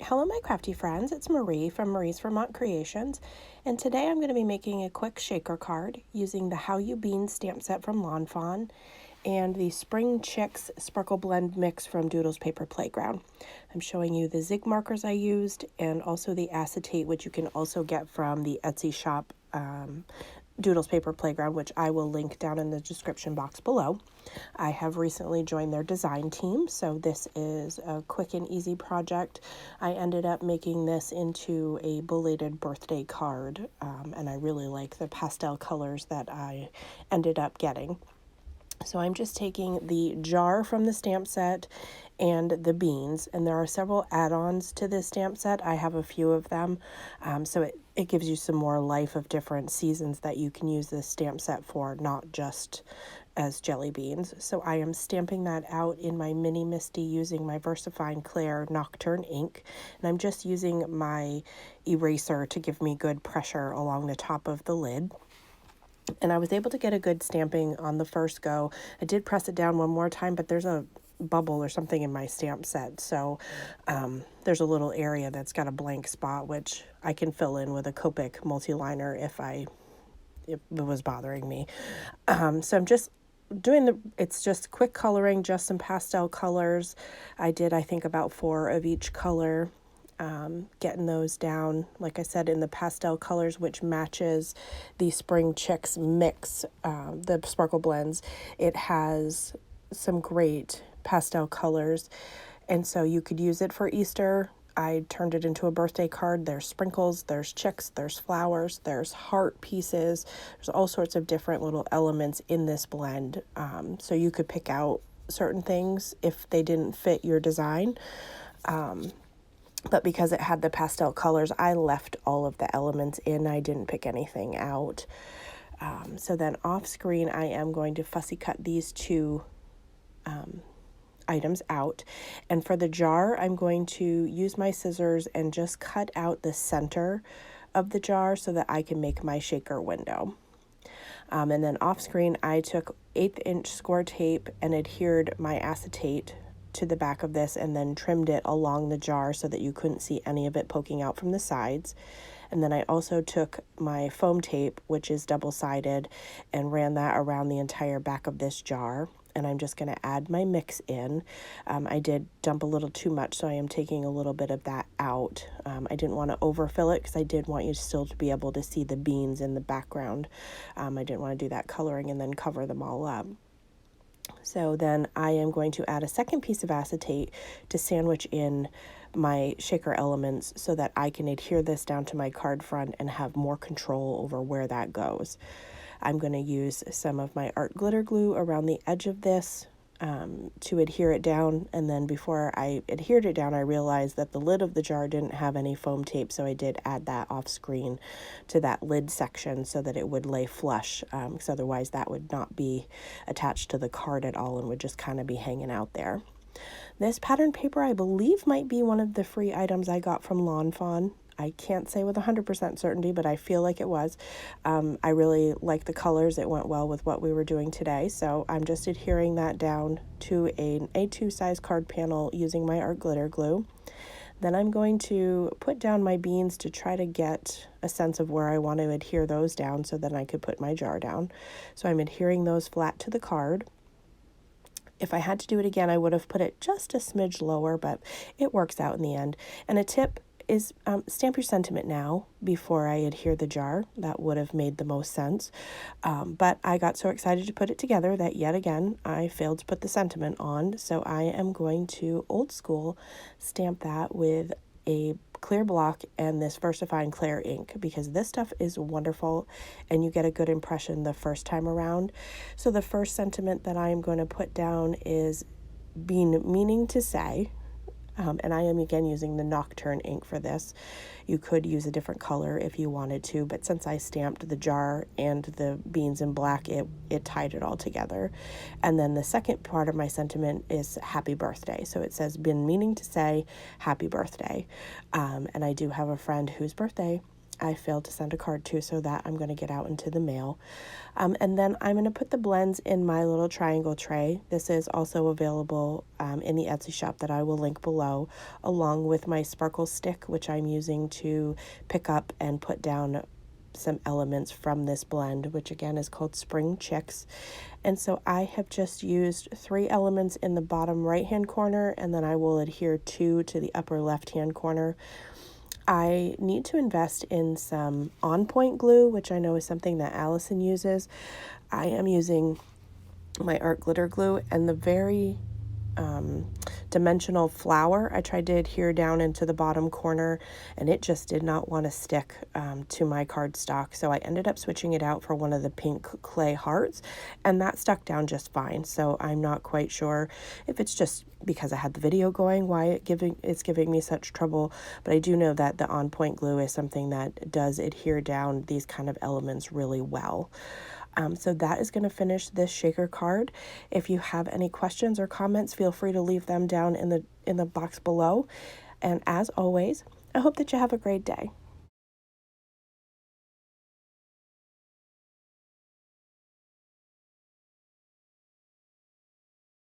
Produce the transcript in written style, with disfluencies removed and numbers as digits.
Hello, my crafty friends. It's Marie from Marie's Vermont Creations, and today I'm going to be making a quick shaker card using the How You Bean stamp set from Lawn Fawn and the Spring Chicks Sparkle Blend Mix from Doodles Paper Playground. I'm showing you the zig markers I used and also the acetate, which you can also get from the Etsy shop Doodles Paper Playground, which I will link down in the description box below. I have recently joined their design team, so this is a quick and easy project. I ended up making this into a belated birthday card, and I really like the pastel colors that I ended up getting. So I'm just taking the jar from the stamp set and the beans, and there are several add-ons to this stamp set. I have a few of them, so it gives you some more life of different seasons that you can use this stamp set for, not just as jelly beans. So I am stamping that out in my Mini Misty using my VersaFine Clair Nocturne ink, and I'm just using my eraser to give me good pressure along the top of the lid. And I was able to get a good stamping on the first go. I did press it down one more time, but there's a bubble or something in my stamp set. So there's a little area that's got a blank spot, which I can fill in with a Copic multi-liner if it was bothering me. So I'm just doing it's just quick coloring, just some pastel colors. I did, I think, about 4 of each color. Getting those down, like I said, in the pastel colors, which matches the Spring Chicks mix, the Sparkle Blends. It has some great pastel colors, and so you could use it for Easter. I turned it into a birthday card. There's sprinkles, there's chicks, there's flowers, there's heart pieces. There's all sorts of different little elements in this blend, so you could pick out certain things if they didn't fit your design. But because it had the pastel colors, I left all of the elements in. I didn't pick anything out. So then off screen, I am going to fussy cut these two items out. And for the jar, I'm going to use my scissors and just cut out the center of the jar so that I can make my shaker window. And then off screen, I took 1/8 inch score tape and adhered my acetate to the back of this and then trimmed it along the jar so that you couldn't see any of it poking out from the sides. And then I also took my foam tape, which is double-sided, and ran that around the entire back of this jar. And I'm just going to add my mix in. I did dump a little too much, so I am taking a little bit of that out. I didn't want to overfill it because I did want you still to be able to see the beans in the background. I didn't want to do that coloring and then cover them all up. So then I am going to add a second piece of acetate to sandwich in my shaker elements so that I can adhere this down to my card front and have more control over where that goes. I'm going to use some of my art glitter glue around the edge of this to adhere it down, and then before I adhered it down, I realized that the lid of the jar didn't have any foam tape, so I did add that off screen to that lid section so that it would lay flush, because otherwise that would not be attached to the card at all and would just kind of be hanging out there. This pattern paper, I believe, might be one of the free items I got from Lawn Fawn. I can't say with 100% certainty, but I feel like it was. I really like the colors. It went well with what we were doing today. So I'm just adhering that down to an A2 size card panel using my art glitter glue. Then I'm going to put down my beans to try to get a sense of where I want to adhere those down so that I could put my jar down. So I'm adhering those flat to the card. If I had to do it again, I would have put it just a smidge lower, but it works out in the end. And a tip is stamp your sentiment now before I adhere the jar. That would have made the most sense. But I got so excited to put it together that yet again, I failed to put the sentiment on. So I am going to old school stamp that with a clear block and this VersaFine Clair ink, because this stuff is wonderful and you get a good impression the first time around. So the first sentiment that I am going to put down is being meaning to say, and I am again using the Nocturne ink for this. You could use a different color if you wanted to, but since I stamped the jar and the beans in black, it tied it all together. And then the second part of my sentiment is happy birthday. So it says, been meaning to say happy birthday. And I do have a friend whose birthday I failed to send a card to, so that I'm going to get out into the mail. And then I'm going to put the blends in my little triangle tray. This is also available in the Etsy shop that I will link below, along with my sparkle stick, which I'm using to pick up and put down some elements from this blend, which again is called Spring Chicks. And so I have just used 3 elements in the bottom right hand corner, and then I will adhere 2 to the upper left hand corner. I need to invest in some On Point glue, which I know is something that Allison uses. I am using my art glitter glue, and the very dimensional flower I tried to adhere down into the bottom corner, and it just did not want to stick to my cardstock, so I ended up switching it out for one of the pink clay hearts, and that stuck down just fine. So I'm not quite sure if it's just because I had the video going why it's giving me such trouble, but I do know that the On Point glue is something that does adhere down these kind of elements really well. So that is going to finish this shaker card. If you have any questions or comments, feel free to leave them down in the box below. And as always, I hope that you have a great day.